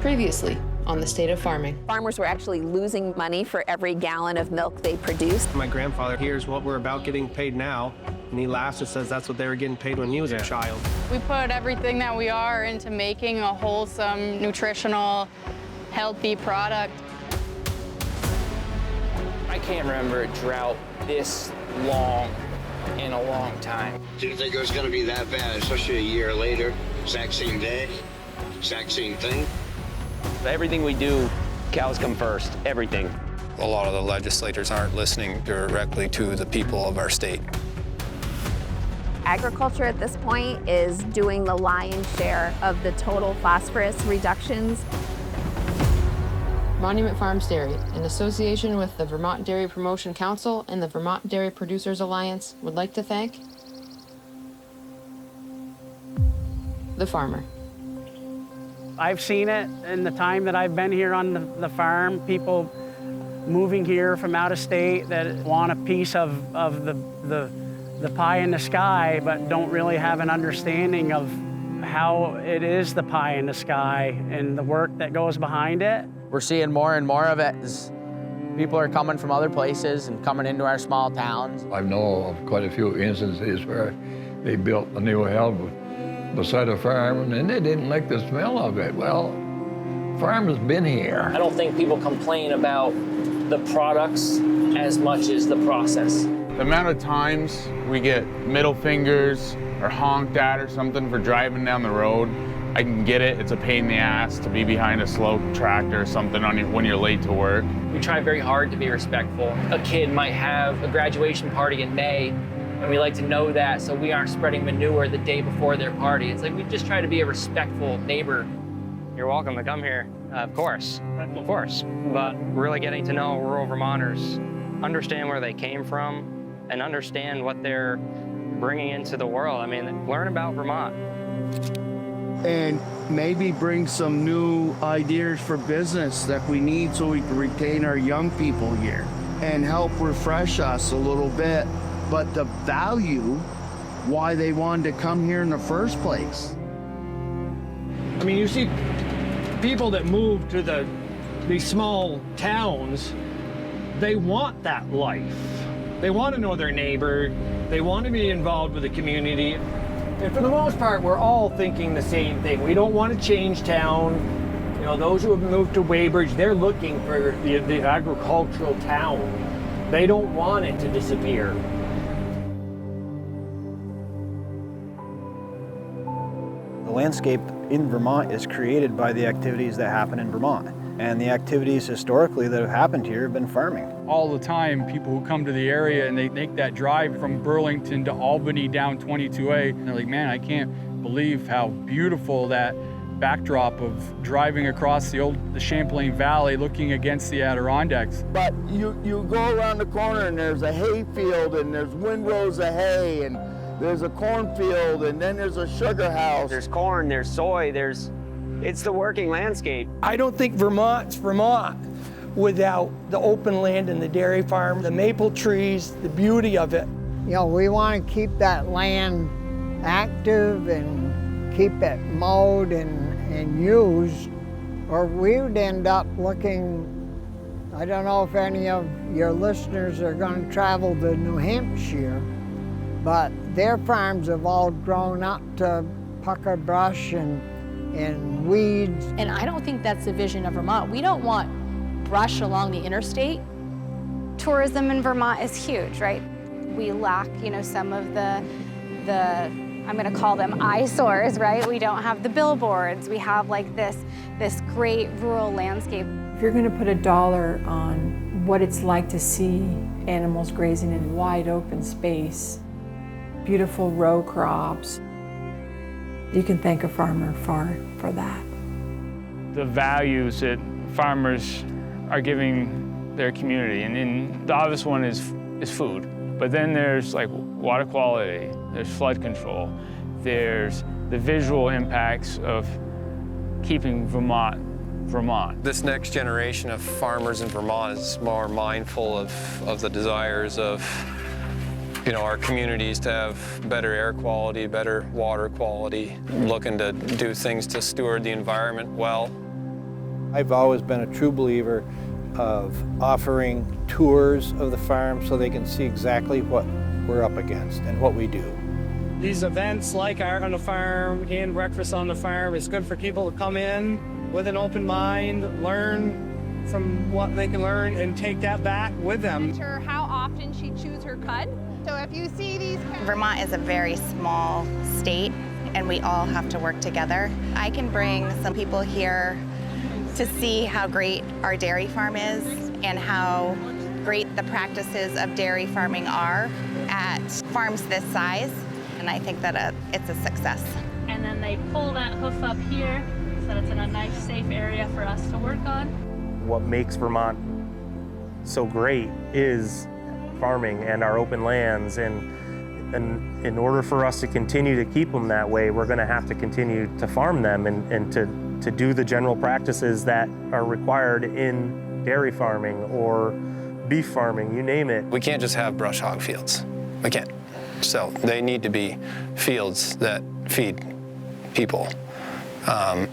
Previously on the State of Farming. Farmers were actually losing money for every gallon of milk they produced. My grandfather hears what we're about getting paid now, and he laughs and says that's what they were getting paid when he was a child. We put everything that we are into making a wholesome, nutritional, healthy product. I can't remember a drought this long in a long time. Didn't think it was going to be that bad, especially a year later. Exact same day, exact same thing. Everything we do, cows come first, everything. A lot of the legislators aren't listening directly to the people of our state. Agriculture at this point is doing the lion's share of the total phosphorus reductions. Monument Farms Dairy, in association with the Vermont Dairy Promotion Council and the Vermont Dairy Producers Alliance, would like to thank the farmer. I've seen it in the time that I've been here on the farm, people moving here from out of state that want a piece of the pie in the sky, but don't really have an understanding of how it is the pie in the sky and the work that goes behind it. We're seeing more and more of it as people are coming from other places and coming into our small towns. I know of quite a few instances where they built a new house beside a farm and they didn't like the smell of it. Well, farm has been here. I don't think people complain about the products as much as the process. The amount of times we get middle fingers or honked at or something for driving down the road, I can get it. It's a pain in the ass to be behind a slow tractor or something when you're late to work. We try very hard to be respectful. A kid might have a graduation party in May, and we like to know that so we aren't spreading manure the day before their party. It's like we just try to be a respectful neighbor. You're welcome to come here, of course, but really getting to know rural Vermonters, understand where they came from, and understand what they're bringing into the world. I mean, learn about Vermont. And maybe bring some new ideas for business that we need so we can retain our young people here and help refresh us a little bit. But the value, why they wanted to come here in the first place. I mean, you see people that move to these small towns, they want that life. They want to know their neighbor. They want to be involved with the community. And for the most part, we're all thinking the same thing. We don't want to change town. You know, those who have moved to Weybridge, they're looking for the agricultural town. They don't want it to disappear. The landscape in Vermont is created by the activities that happen in Vermont. And the activities historically that have happened here have been farming. All the time, people who come to the area and they make that drive from Burlington to Albany down 22A, and they're like, man, I can't believe how beautiful that backdrop of driving across the Champlain Valley looking against the Adirondacks. But you go around the corner and there's a hay field and there's windrows of hay and there's a cornfield and then there's a sugar house. There's corn, there's soy, it's the working landscape. I don't think Vermont's Vermont without the open land and the dairy farm, the maple trees, the beauty of it. You know, we want to keep that land active and keep it mowed and used, or we would end up looking, I don't know if any of your listeners are going to travel to New Hampshire, but their farms have all grown up to pucker brush and weeds. And I don't think that's the vision of Vermont. We don't want brush along the interstate. Tourism in Vermont is huge, right? We lack, some of the I'm gonna call them eyesores, right? We don't have the billboards. We have like this great rural landscape. If you're gonna put a dollar on what it's like to see animals grazing in wide open space, beautiful row crops, you can thank a farmer for that. The values that farmers are giving their community, and the obvious one is food. But then there's like water quality, there's flood control, there's the visual impacts of keeping Vermont. This next generation of farmers in Vermont is more mindful of the desires of our communities to have better air quality, better water quality, looking to do things to steward the environment well. I've always been a true believer of offering tours of the farm so they can see exactly what we're up against and what we do. These events like Art on the Farm and Breakfast on the Farm is good for people to come in with an open mind, learn from what they can learn, and take that back with them. How often she chews her cud. So if you see these... Vermont is a very small state, and we all have to work together. I can bring some people here to see how great our dairy farm is and how great the practices of dairy farming are at farms this size, and I think that it's a success. And then they pull that hoof up here so that it's in a nice, safe area for us to work on. What makes Vermont so great is farming and our open lands, and in order for us to continue to keep them that way, we're going to have to continue to farm them and to do the general practices that are required in dairy farming or beef farming, you name it. We can't just have brush hog fields. We can't. So they need to be fields that feed people and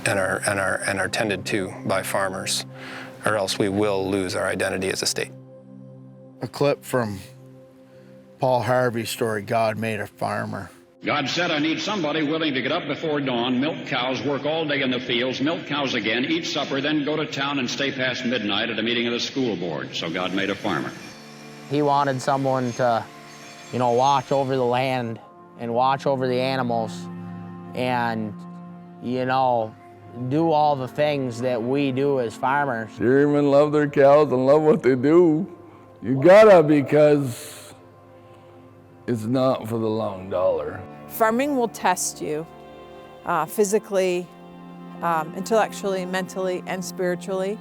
are tended to by farmers, or else we will lose our identity as a state. A clip from Paul Harvey's story, God Made a Farmer. God said, I need somebody willing to get up before dawn, milk cows, work all day in the fields, milk cows again, eat supper, then go to town and stay past midnight at a meeting of the school board. So God made a farmer. He wanted someone to, watch over the land and watch over the animals and, do all the things that we do as farmers. Dairymen love their cows and love what they do. You gotta, because it's not for the long dollar. Farming will test you physically, intellectually, mentally, and spiritually.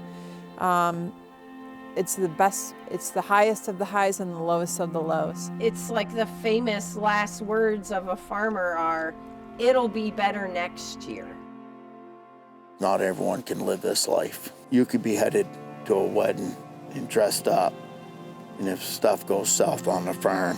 It's the best, it's the highest of the highs and the lowest of the lows. It's like the famous last words of a farmer are, it'll be better next year. Not everyone can live this life. You could be headed to a wedding and dressed up, and if stuff goes south on the farm,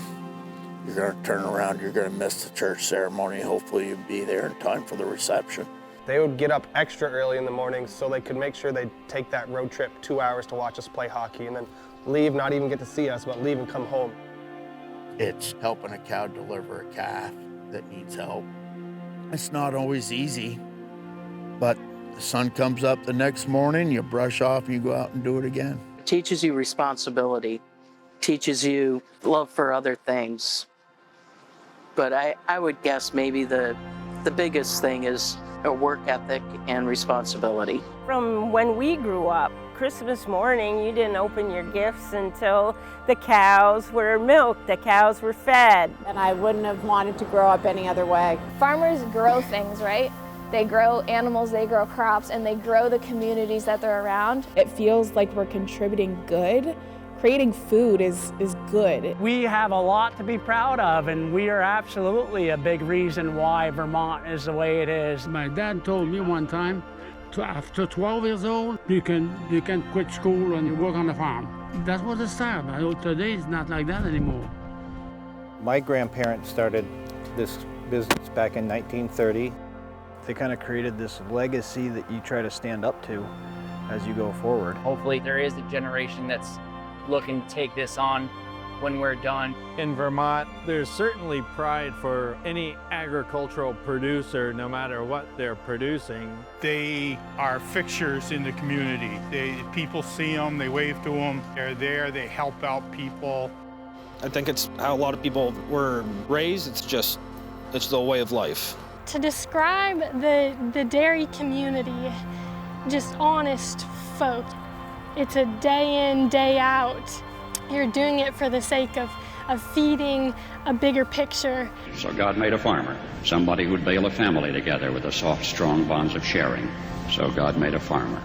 you're going to turn around, you're going to miss the church ceremony. Hopefully you'll be there in time for the reception. They would get up extra early in the morning so they could make sure they'd take that road trip 2 hours to watch us play hockey and then leave, not even get to see us, but leave and come home. It's helping a cow deliver a calf that needs help. It's not always easy, but the sun comes up the next morning, you brush off and you go out and do it again. It teaches you responsibility, teaches you love for other things. But I would guess maybe the biggest thing is a work ethic and responsibility. From when we grew up, Christmas morning, you didn't open your gifts until the cows were milked, the cows were fed. And I wouldn't have wanted to grow up any other way. Farmers grow things, right? They grow animals, they grow crops, and they grow the communities that they're around. It feels like we're contributing good. Creating food is good. We have a lot to be proud of, and we are absolutely a big reason why Vermont is the way it is. My dad told me one time, after 12 years old, you can quit school and you work on the farm. That was the style. Today it's not like that anymore. My grandparents started this business back in 1930. They kind of created this legacy that you try to stand up to as you go forward. Hopefully there is a generation that's looking to take this on when we're done. In Vermont, there's certainly pride for any agricultural producer, no matter what they're producing. They are fixtures in the community. People see them, they wave to them, they're there, they help out people. I think it's how a lot of people were raised. It's the way of life. To describe the dairy community, just honest folk. It's a day in, day out. You're doing it for the sake of feeding a bigger picture. So God made a farmer, somebody who'd bail a family together with the soft, strong bonds of sharing. So God made a farmer.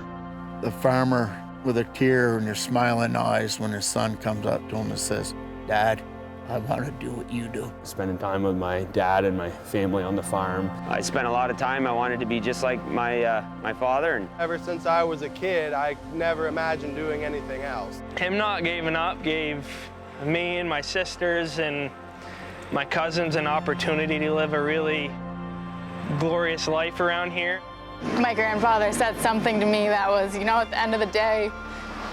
The farmer with a tear in his smiling eyes when his son comes up to him and says, Dad, I want to do what you do. Spending time with my dad and my family on the farm. I spent a lot of time. I wanted to be just like my father. And ever since I was a kid, I never imagined doing anything else. Him not giving up gave me and my sisters and my cousins an opportunity to live a really glorious life around here. My grandfather said something to me that was, you know, at the end of the day,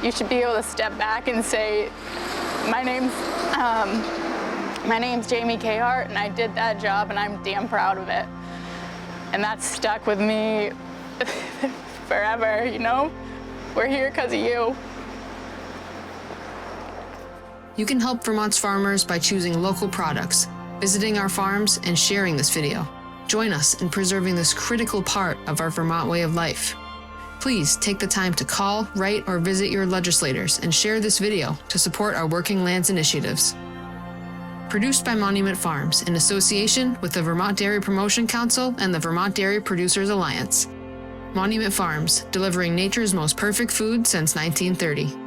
you should be able to step back and say, my name's Jamie Cahart, and I did that job, and I'm damn proud of it. And that's stuck with me forever, you know? We're here because of you. You can help Vermont's farmers by choosing local products, visiting our farms, and sharing this video. Join us in preserving this critical part of our Vermont way of life. Please take the time to call, write, or visit your legislators and share this video to support our Working Lands initiatives. Produced by Monument Farms in association with the Vermont Dairy Promotion Council and the Vermont Dairy Producers Alliance. Monument Farms, delivering nature's most perfect food since 1930.